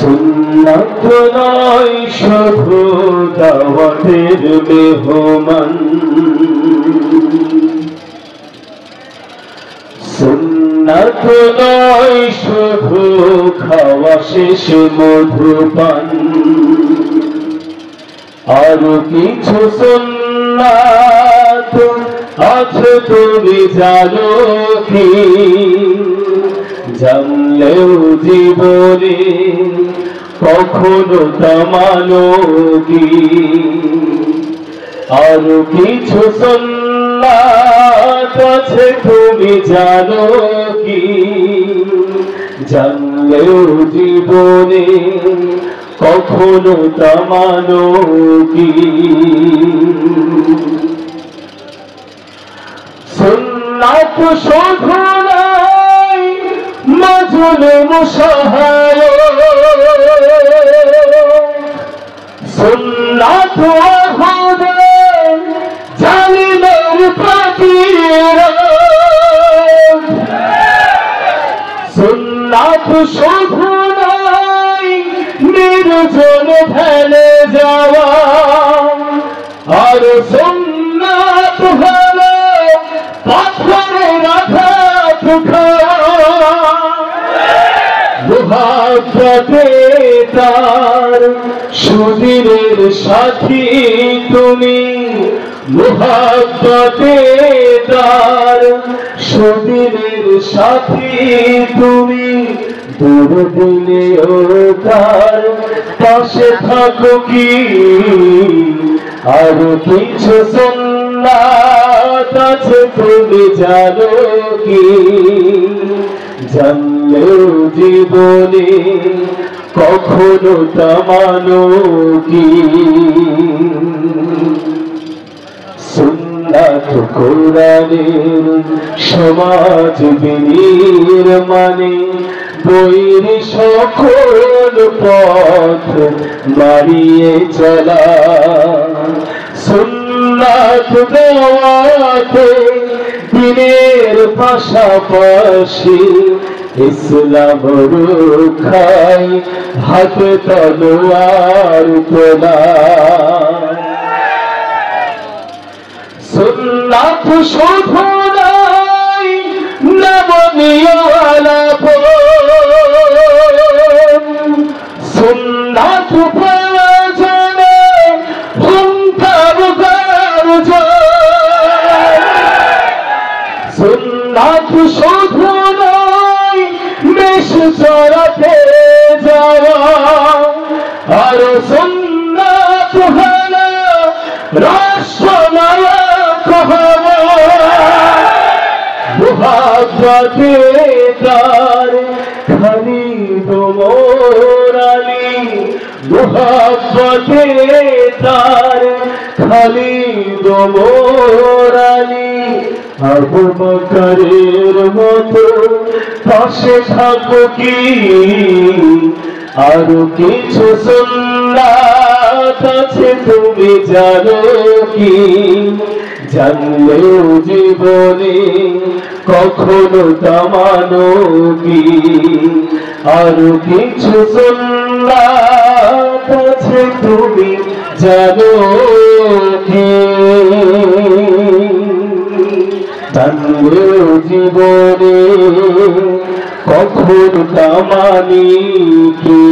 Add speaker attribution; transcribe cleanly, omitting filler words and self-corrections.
Speaker 1: সুন্নাত নয় শুধু দাওয়াতের মেহমান, সুন্নাত নয় শুধু খাওয়া শেষ মধুপান, আরো কিছু সুন্নাত আছে তুমি জানো কি? জানলেও জীবনে কখনো তা মানো কি? আরো কিছু সুন্নাত আছে তুমি জানো কি? জানলেও জীবনে কখনো তা মানো কি? সুন্নাত শুধু নয় মাজলুম সহায়, সুন্নাত আহুদের জালিমের প্রতিরোধ, সুন্নাত শুধু নয় নির্জন ধ্যানে যাওয়া, আর সুন্নাত হলো পাথরের আঘাত খাওয়া। মুহাব্বতে তার সুদিনের সাথী তুমি, মুহাব্বতে তার সুদিনের সাথী তুমি, দুর্দিনেও তার পাশে থাকো কি? আর কিছু সুন্নাত আছে তুমি জানো কি? জানলেও জীবনে কখনো তা মানো কি? সুন্নাত কোরআনের সমাজ বিনির্মাণে বৈর সকল পথ মারিয়ে চলা, সুন্নাত দেওয়াতে দিনের পাশাপাশি ইসলাম রক্ষায় হাতে তলোয়ার তোলা। সুন্নাত শুধু নয় নবনীয় আলাপন, সুন্নাত প্রয়োজনে হুঙ্কার গর্জন, সুন্নাত শুধু নয় মেষ চড়াতে যাওয়া, আর সুন্নাত হলো রাষ্ট্রনায়ক হওয়া। মুহাব্বতে তার খালিদ ওমর আলী, মুহাব্বতে তার খালিদ ওমর আলী, আবু বকরের মতো পাশে থাকো কি? আরো কিছু সুন্নাত আছে তুমি জানো কি? জানলেও জীবনে কখনো তা মানো কি? আরো কিছু সুন্নাত আছে তুমি জানো কি? জানলেও জীবনে কখনো তা মানি কি?